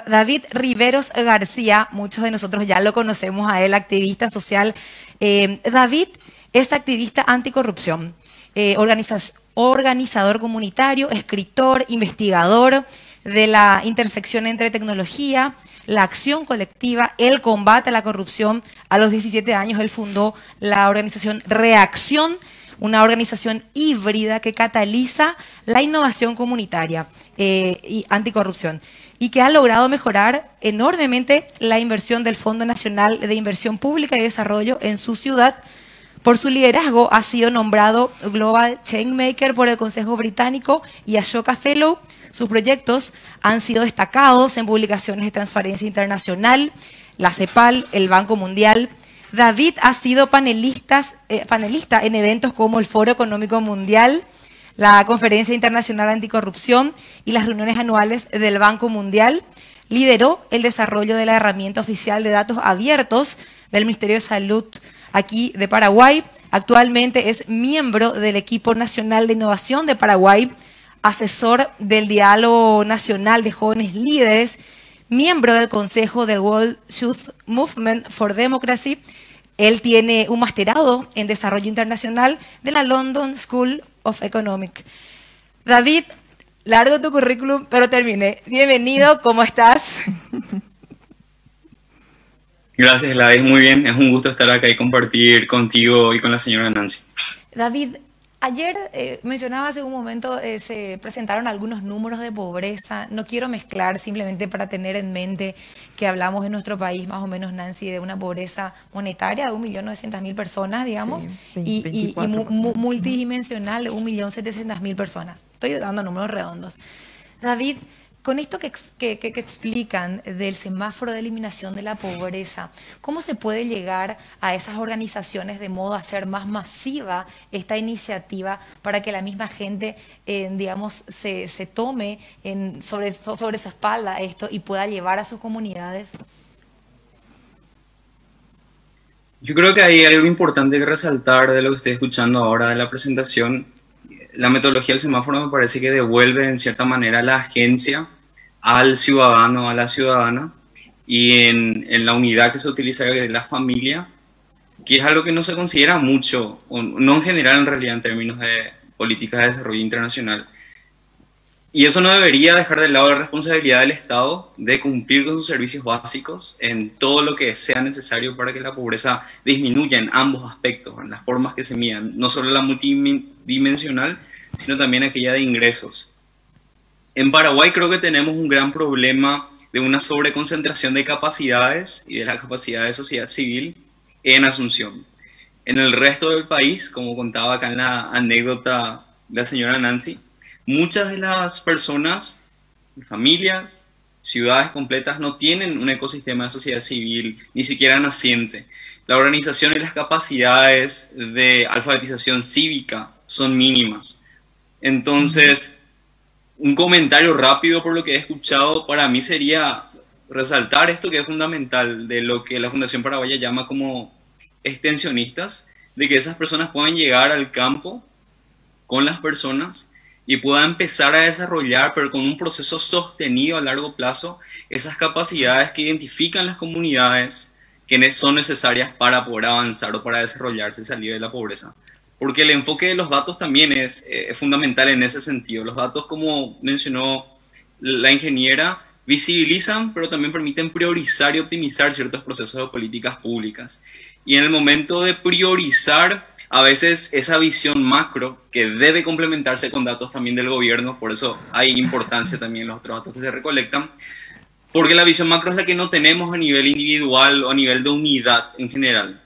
David Riveros García, muchos de nosotros ya lo conocemos a él, activista social. David es activista anticorrupción, organizador comunitario, escritor, investigador de la intersección entre tecnología, la acción colectiva, el combate a la corrupción. A los 17 años él fundó la organización Reacción, una organización híbrida que cataliza la innovación comunitaria y anticorrupción, y que ha logrado mejorar enormemente la inversión del Fondo Nacional de Inversión Pública y Desarrollo en su ciudad. Por su liderazgo ha sido nombrado Global Changemaker por el Consejo Británico y Ashoka Fellow. Sus proyectos han sido destacados en publicaciones de Transparencia Internacional, la CEPAL, el Banco Mundial. David ha sido panelista en eventos como el Foro Económico Mundial, la Conferencia Internacional Anticorrupción y las reuniones anuales del Banco Mundial. Lideró el desarrollo de la herramienta oficial de datos abiertos del Ministerio de Salud aquí de Paraguay. Actualmente es miembro del equipo nacional de innovación de Paraguay, asesor del Diálogo Nacional de Jóvenes Líderes, miembro del Consejo del World Youth Movement for Democracy. Él tiene un masterado en Desarrollo Internacional de la London School of Economics. David, largo tu currículum, pero terminé. Bienvenido, ¿cómo estás? Gracias, Gladys, muy bien. Es un gusto estar acá y compartir contigo y con la señora Nancy. David, ayer mencionaba hace un momento, se presentaron algunos números de pobreza. No quiero mezclar, simplemente para tener en mente que hablamos en nuestro país, más o menos, Nancy, de una pobreza monetaria de 1.900.000 personas, digamos, sí, y multidimensional de 1.700.000 personas. Estoy dando números redondos. David, con esto que explican del semáforo de eliminación de la pobreza, ¿cómo se puede llegar a esas organizaciones de modo a hacer más masiva esta iniciativa para que la misma gente, digamos, se tome sobre su espalda esto y pueda llevar a sus comunidades? Yo creo que hay algo importante que resaltar de lo que estoy escuchando ahora de la presentación. La metodología del semáforo me parece que devuelve en cierta manera la agencia al ciudadano, a la ciudadana, y en la unidad que se utiliza de la familia, que es algo que no se considera mucho, o no en general en realidad en términos de políticas de desarrollo internacional. Y eso no debería dejar de lado la responsabilidad del Estado de cumplir con sus servicios básicos en todo lo que sea necesario para que la pobreza disminuya en ambos aspectos, en las formas que se midan, no solo la multidimensional, sino también aquella de ingresos. En Paraguay creo que tenemos un gran problema de una sobreconcentración de capacidades y de la capacidad de sociedad civil en Asunción. En el resto del país, como contaba acá en la anécdota de la señora Nancy, muchas de las personas, familias, ciudades completas no tienen un ecosistema de sociedad civil, ni siquiera naciente. La organización y las capacidades de alfabetización cívica son mínimas. Entonces, un comentario rápido por lo que he escuchado para mí sería resaltar esto que es fundamental de lo que la Fundación Paraguaya llama como extensionistas, de que esas personas puedan llegar al campo con las personas y pueda empezar a desarrollar, pero con un proceso sostenido a largo plazo, esas capacidades que identifican las comunidades que son necesarias para poder avanzar o para desarrollarse y salir de la pobreza. Porque el enfoque de los datos también es fundamental en ese sentido. Los datos, como mencionó la ingeniera, visibilizan, pero también permiten priorizar y optimizar ciertos procesos de políticas públicas. Y en el momento de priorizar, a veces esa visión macro, que debe complementarse con datos también del gobierno, por eso hay importancia también en los otros datos que se recolectan, porque la visión macro es la que no tenemos a nivel individual o a nivel de unidad en general.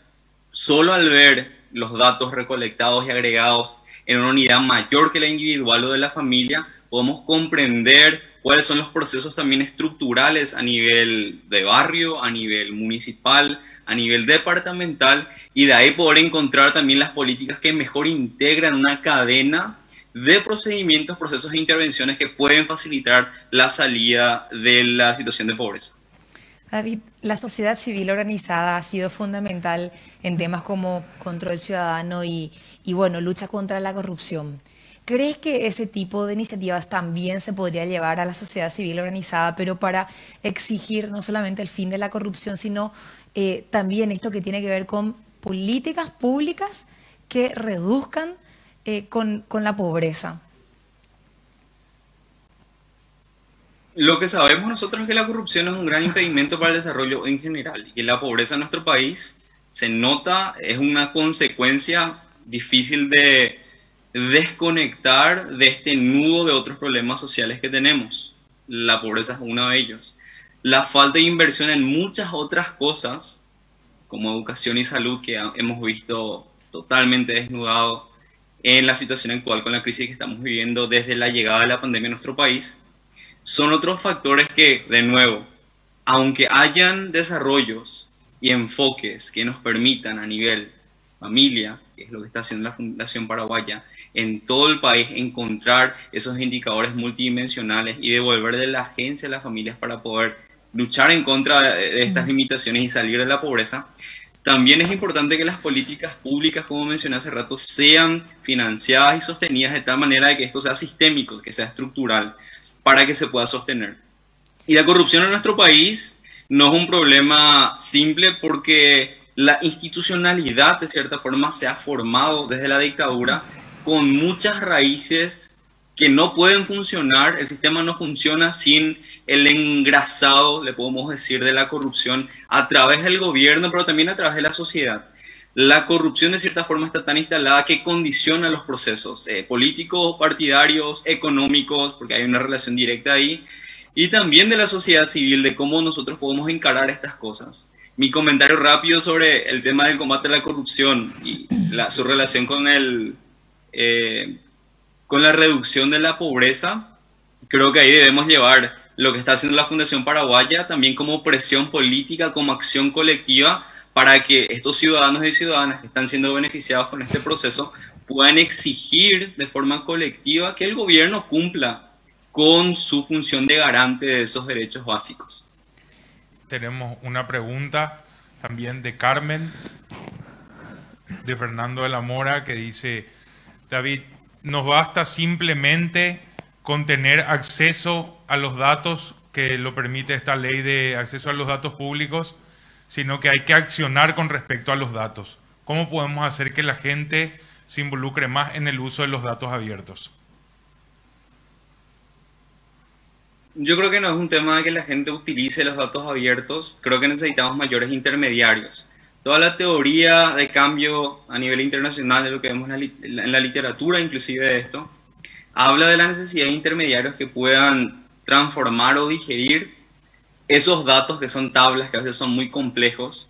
Solo al ver los datos recolectados y agregados en una unidad mayor que la individual o de la familia, podemos comprender cuáles son los procesos también estructurales a nivel de barrio, a nivel municipal, a nivel departamental, y de ahí poder encontrar también las políticas que mejor integran una cadena de procedimientos, procesos e intervenciones que pueden facilitar la salida de la situación de pobreza. David, la sociedad civil organizada ha sido fundamental en temas como control ciudadano y bueno, lucha contra la corrupción. ¿Crees que ese tipo de iniciativas también se podría llevar a la sociedad civil organizada, pero para exigir no solamente el fin de la corrupción, sino también esto que tiene que ver con políticas públicas que reduzcan con la pobreza? Lo que sabemos nosotros es que la corrupción es un gran impedimento para el desarrollo en general y la pobreza en nuestro país se nota, es una consecuencia difícil de desconectar de este nudo de otros problemas sociales que tenemos. La pobreza es uno de ellos. La falta de inversión en muchas otras cosas, como educación y salud, que hemos visto totalmente desnudado en la situación actual con la crisis que estamos viviendo desde la llegada de la pandemia a nuestro país, son otros factores que, de nuevo, aunque hayan desarrollos y enfoques que nos permitan a nivel familia, que es lo que está haciendo la Fundación Paraguaya, en todo el país encontrar esos indicadores multidimensionales y devolverle la agencia a las familias para poder luchar en contra de estas limitaciones y salir de la pobreza, también es importante que las políticas públicas, como mencioné hace rato, sean financiadas y sostenidas de tal manera de que esto sea sistémico, que sea estructural, para que se pueda sostener. Y la corrupción en nuestro país no es un problema simple porque la institucionalidad, de cierta forma, se ha formado desde la dictadura con muchas raíces que no pueden funcionar. El sistema no funciona sin el engrasado, le podemos decir, de la corrupción a través del gobierno, pero también a través de la sociedad. La corrupción de cierta forma está tan instalada que condiciona los procesos políticos, partidarios, económicos, porque hay una relación directa ahí, y también de la sociedad civil, de cómo nosotros podemos encarar estas cosas. Mi comentario rápido sobre el tema del combate a la corrupción y su relación con la reducción de la pobreza, creo que ahí debemos llevar lo que está haciendo la Fundación Paraguaya también como presión política, como acción colectiva, para que estos ciudadanos y ciudadanas que están siendo beneficiados con este proceso puedan exigir de forma colectiva que el gobierno cumpla con su función de garante de esos derechos básicos. Tenemos una pregunta también de Carmen, de Fernando de la Mora, que dice: David, ¿nos basta simplemente con tener acceso a los datos que lo permite esta ley de acceso a los datos públicos, sino que hay que accionar con respecto a los datos? ¿Cómo podemos hacer que la gente se involucre más en el uso de los datos abiertos? Yo creo que no es un tema de que la gente utilice los datos abiertos, creo que necesitamos mayores intermediarios. Toda la teoría de cambio a nivel internacional, de lo que vemos en la literatura inclusive de esto, habla de la necesidad de intermediarios que puedan transformar o digerir esos datos que son tablas, que a veces son muy complejos,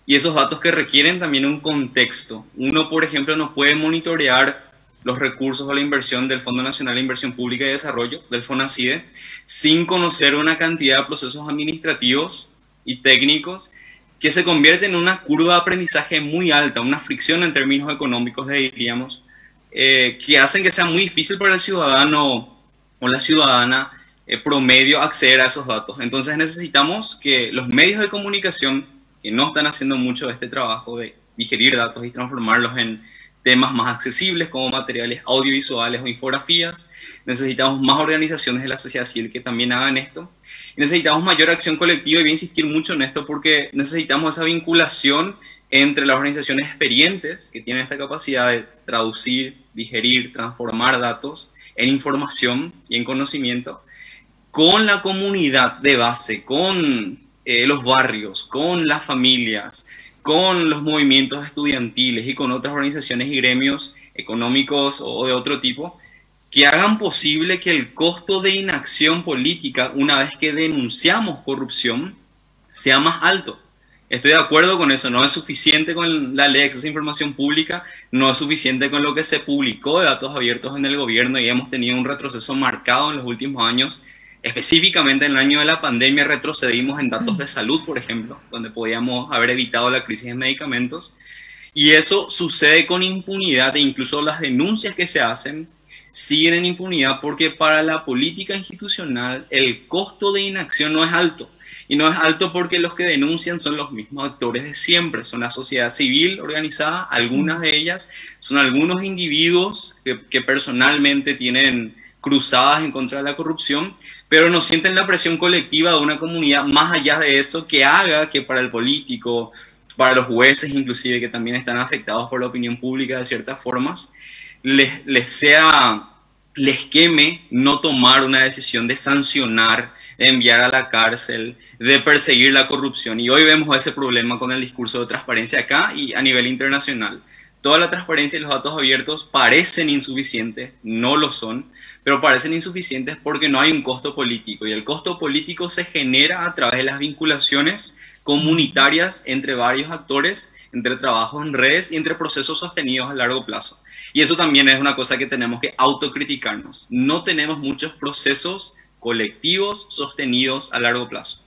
y esos datos que requieren también un contexto. Uno, por ejemplo, no puede monitorear los recursos o la inversión del Fondo Nacional de Inversión Pública y Desarrollo, del FONACIDE, sin conocer una cantidad de procesos administrativos y técnicos que se convierten en una curva de aprendizaje muy alta, una fricción en términos económicos, le diríamos, que hacen que sea muy difícil para el ciudadano o la ciudadana promedio acceder a esos datos. Entonces necesitamos que los medios de comunicación, que no están haciendo mucho de este trabajo de digerir datos y transformarlos en temas más accesibles como materiales audiovisuales o infografías, necesitamos más organizaciones de la sociedad civil que también hagan esto. Y necesitamos mayor acción colectiva, y voy a insistir mucho en esto porque necesitamos esa vinculación entre las organizaciones experientes que tienen esta capacidad de traducir, digerir, transformar datos en información y en conocimiento, con la comunidad de base, con los barrios, con las familias, con los movimientos estudiantiles y con otras organizaciones y gremios económicos o de otro tipo, que hagan posible que el costo de inacción política, una vez que denunciamos corrupción, sea más alto. Estoy de acuerdo con eso, no es suficiente con la ley de acceso a información pública, no es suficiente con lo que se publicó de datos abiertos en el gobierno, y hemos tenido un retroceso marcado en los últimos años. Específicamente en el año de la pandemia retrocedimos en datos de salud, por ejemplo, donde podíamos haber evitado la crisis de medicamentos. Y eso sucede con impunidad, e incluso las denuncias que se hacen siguen en impunidad porque para la política institucional el costo de inacción no es alto. Y no es alto porque los que denuncian son los mismos actores de siempre, son la sociedad civil organizada, algunas de ellas son algunos individuos que personalmente tienen cruzadas en contra de la corrupción, pero no sienten la presión colectiva de una comunidad más allá de eso que haga que para el político, para los jueces inclusive, que también están afectados por la opinión pública de ciertas formas, les queme no tomar una decisión de sancionar, de enviar a la cárcel, de perseguir la corrupción. Y hoy vemos ese problema con el discurso de transparencia acá y a nivel internacional. Toda la transparencia y los datos abiertos parecen insuficientes, no lo son, pero parecen insuficientes porque no hay un costo político. Y el costo político se genera a través de las vinculaciones comunitarias entre varios actores, entre trabajos en redes y entre procesos sostenidos a largo plazo. Y eso también es una cosa que tenemos que autocriticarnos. No tenemos muchos procesos colectivos sostenidos a largo plazo.